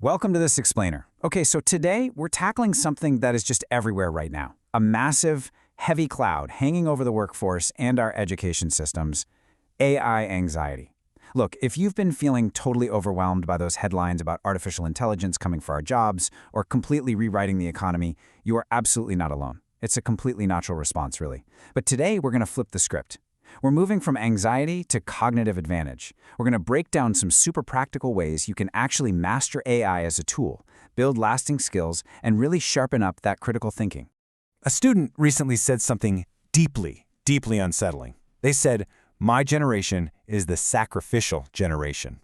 Welcome to this explainer. Okay, so today we're tackling something that is just everywhere right now. A massive, heavy cloud hanging over the workforce and our education systems. AI anxiety. Look, if you've been feeling totally overwhelmed by those headlines about artificial intelligence coming for our jobs or completely rewriting the economy, you are absolutely not alone. It's a completely natural response, really. But today we're going to flip the script. We're moving from anxiety to cognitive advantage. We're going to break down some super practical ways you can actually master AI as a tool, build lasting skills, and really sharpen up that critical thinking. A student recently said something deeply unsettling. They said, "My generation is the sacrificial generation."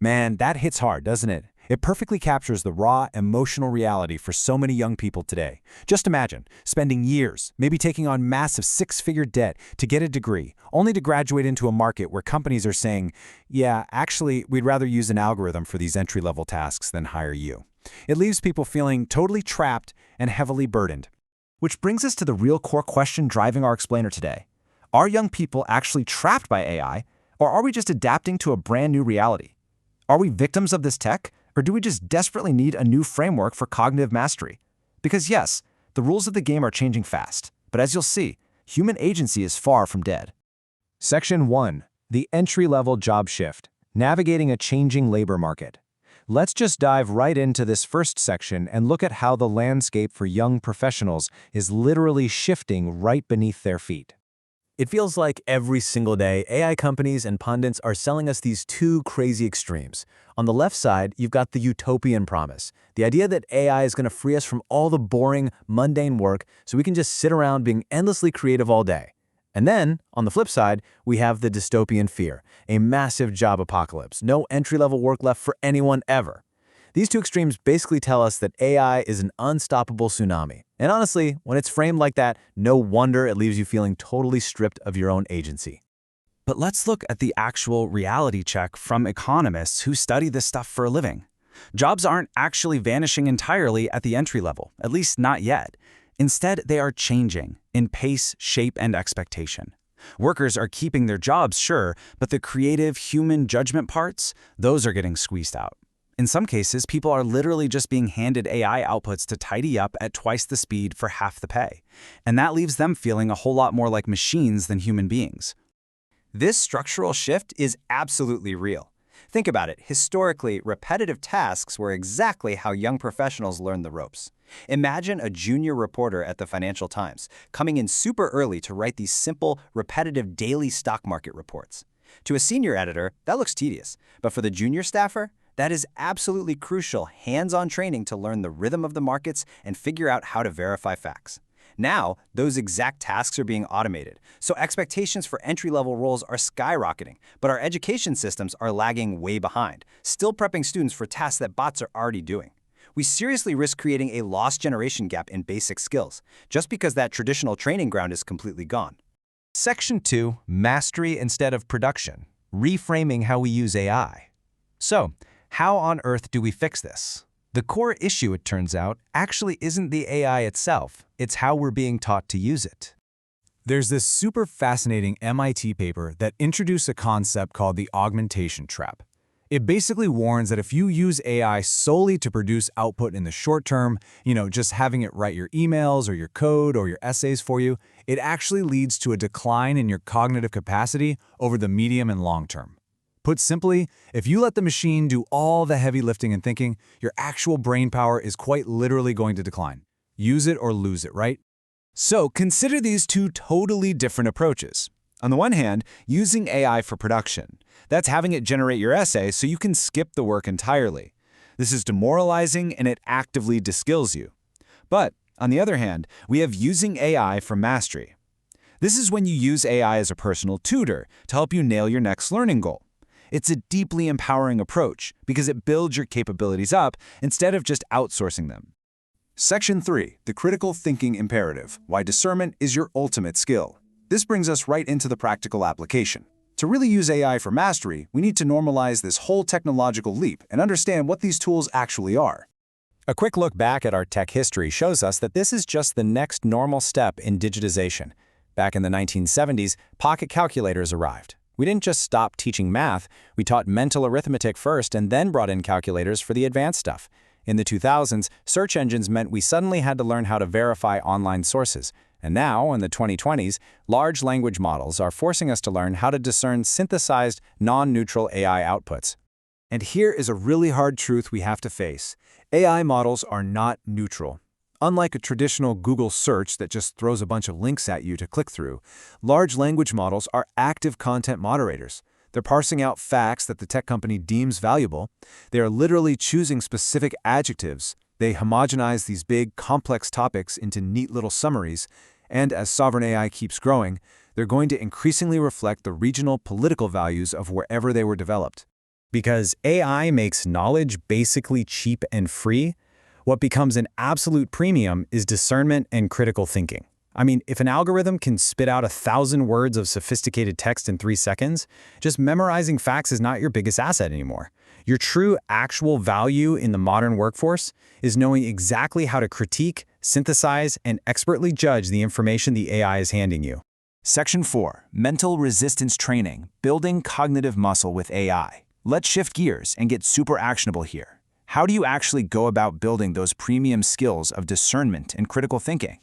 Man, that hits hard, doesn't it? It perfectly captures the raw, emotional reality for so many young people today. Just imagine spending years, maybe taking on massive six-figure debt to get a degree, only to graduate into a market where companies are saying, yeah, actually, we'd rather use an algorithm for these entry-level tasks than hire you. It leaves people feeling totally trapped and heavily burdened. Which brings us to the real core question driving our explainer today. Are young people actually trapped by AI, or are we just adapting to a brand new reality? Are we victims of this tech, or do we just desperately need a new framework for cognitive mastery? Because yes, the rules of the game are changing fast, but as you'll see, human agency is far from dead. Section 1. The entry-level job shift. Navigating a changing labor market. Let's just dive right into this first section and look at how the landscape for young professionals is literally shifting right beneath their feet. It feels like every single day, AI companies and pundits are selling us these two crazy extremes. On the left side, you've got the utopian promise, the idea that AI is going to free us from all the boring, mundane work so we can just sit around being endlessly creative all day. And then, on the flip side, we have the dystopian fear, a massive job apocalypse, no entry-level work left for anyone ever. These two extremes basically tell us that AI is an unstoppable tsunami. And honestly, when it's framed like that, no wonder it leaves you feeling totally stripped of your own agency. But let's look at the actual reality check from economists who study this stuff for a living. Jobs aren't actually vanishing entirely at the entry level, at least not yet. Instead, they are changing in pace, shape, and expectation. Workers are keeping their jobs, sure, but the creative, human judgment parts, those are getting squeezed out. In some cases, people are literally just being handed AI outputs to tidy up at twice the speed for half the pay. And that leaves them feeling a whole lot more like machines than human beings. This structural shift is absolutely real. Think about it. Historically, repetitive tasks were exactly how young professionals learned the ropes. Imagine a junior reporter at the Financial Times coming in super early to write these simple, repetitive daily stock market reports. To a senior editor, that looks tedious. But for the junior staffer, that is absolutely crucial hands-on training to learn the rhythm of the markets and figure out how to verify facts. Now, those exact tasks are being automated, so expectations for entry-level roles are skyrocketing, but our education systems are lagging way behind, still prepping students for tasks that bots are already doing. We seriously risk creating a lost generation gap in basic skills, just because that traditional training ground is completely gone. Section 2. Mastery instead of production. Reframing how we use AI. So, how on earth do we fix this? The core issue, it turns out, actually isn't the AI itself. It's how we're being taught to use it. There's this super fascinating MIT paper that introduced a concept called the augmentation trap. It basically warns that if you use AI solely to produce output in the short term, just having it write your emails or your code or your essays for you, it actually leads to a decline in your cognitive capacity over the medium and long term. Put simply, if you let the machine do all the heavy lifting and thinking, your actual brain power is quite literally going to decline. Use it or lose it, right? So consider these two totally different approaches. On the one hand, using AI for production. That's having it generate your essay so you can skip the work entirely. This is demoralizing and it actively de-skills you. But on the other hand, we have using AI for mastery. This is when you use AI as a personal tutor to help you nail your next learning goal. It's a deeply empowering approach because it builds your capabilities up instead of just outsourcing them. Section 3. The critical thinking imperative. Why discernment is your ultimate skill. This brings us right into the practical application. To really use AI for mastery, we need to normalize this whole technological leap and understand what these tools actually are. A quick look back at our tech history shows us that this is just the next normal step in digitization. Back in the 1970s, pocket calculators arrived. We didn't just stop teaching math, we taught mental arithmetic first and then brought in calculators for the advanced stuff. In the 2000s, search engines meant we suddenly had to learn how to verify online sources. And now, in the 2020s, large language models are forcing us to learn how to discern synthesized, non-neutral AI outputs. And here is a really hard truth we have to face. AI models are not neutral. Unlike a traditional Google search that just throws a bunch of links at you to click through, large language models are active content moderators. They're parsing out facts that the tech company deems valuable. They are literally choosing specific adjectives. They homogenize these big, complex topics into neat little summaries. And as sovereign AI keeps growing, they're going to increasingly reflect the regional political values of wherever they were developed. Because AI makes knowledge basically cheap and free, what becomes an absolute premium is discernment and critical thinking. I mean, if an algorithm can spit out 1,000 words of sophisticated text in 3 seconds, just memorizing facts is not your biggest asset anymore. Your true actual value in the modern workforce is knowing exactly how to critique, synthesize, and expertly judge the information the AI is handing you. Section 4. Mental Resistance Training, Building Cognitive Muscle with AI. Let's shift gears and get super actionable here. How do you actually go about building those premium skills of discernment and critical thinking?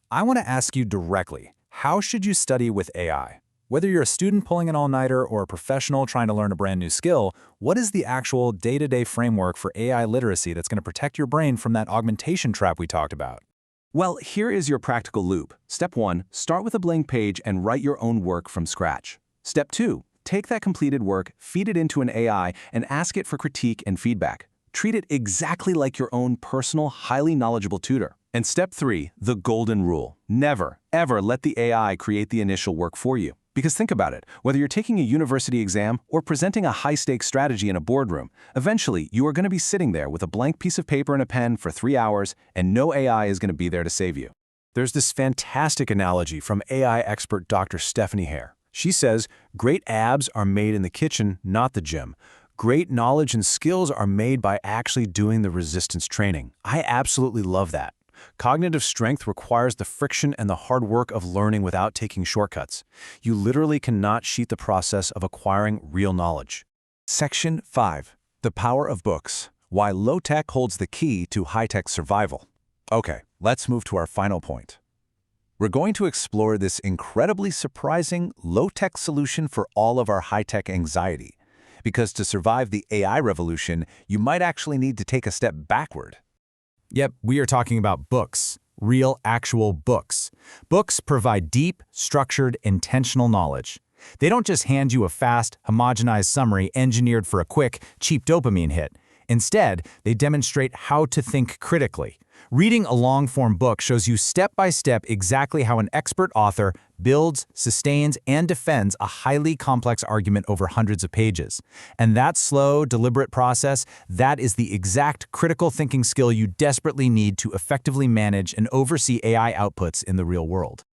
I want to ask you directly, how should you study with AI? Whether you're a student pulling an all-nighter or a professional trying to learn a brand new skill, what is the actual day-to-day framework for AI literacy that's going to protect your brain from that augmentation trap we talked about? Well, here is your practical loop. Step 1, start with a blank page and write your own work from scratch. Step 2, take that completed work, feed it into an AI, and ask it for critique and feedback. Treat it exactly like your own personal, highly knowledgeable tutor. And step 3, the golden rule. Never, ever let the AI create the initial work for you. Because think about it, whether you're taking a university exam or presenting a high-stakes strategy in a boardroom, eventually you are going to be sitting there with a blank piece of paper and a pen for 3 hours, and no AI is going to be there to save you. There's this fantastic analogy from AI expert Dr. Stephanie Hare. She says, great abs are made in the kitchen, not the gym. Great knowledge and skills are made by actually doing the resistance training. I absolutely love that. Cognitive strength requires the friction and the hard work of learning without taking shortcuts. You literally cannot cheat the process of acquiring real knowledge. Section 5. The Power of Books. Why Low-Tech Holds the Key to High-Tech Survival. Okay, let's move to our final point. We're going to explore this incredibly surprising low-tech solution for all of our high-tech anxiety. Because to survive the AI revolution, you might actually need to take a step backward. Yep, we are talking about books. Real, actual books. Books provide deep, structured, intentional knowledge. They don't just hand you a fast, homogenized summary engineered for a quick, cheap dopamine hit. Instead, they demonstrate how to think critically. Reading a long-form book shows you step-by-step exactly how an expert author builds, sustains, and defends a highly complex argument over hundreds of pages. And that slow, deliberate process, that is the exact critical thinking skill you desperately need to effectively manage and oversee AI outputs in the real world.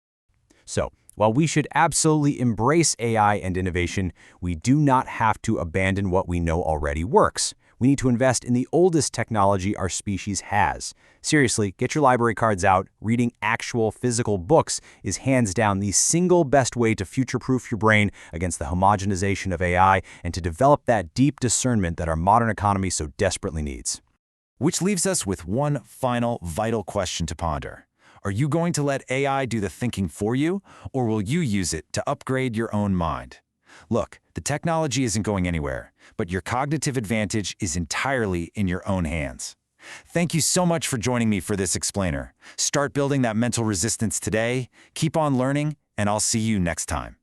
So, while we should absolutely embrace AI and innovation, we do not have to abandon what we know already works. We need to invest in the oldest technology our species has. Seriously, get your library cards out. Reading actual physical books is hands down the single best way to future-proof your brain against the homogenization of AI and to develop that deep discernment that our modern economy so desperately needs. Which leaves us with one final vital question to ponder. Are you going to let AI do the thinking for you, or will you use it to upgrade your own mind? Look, the technology isn't going anywhere, but your cognitive advantage is entirely in your own hands. Thank you so much for joining me for this explainer. Start building that mental resistance today, keep on learning, and I'll see you next time.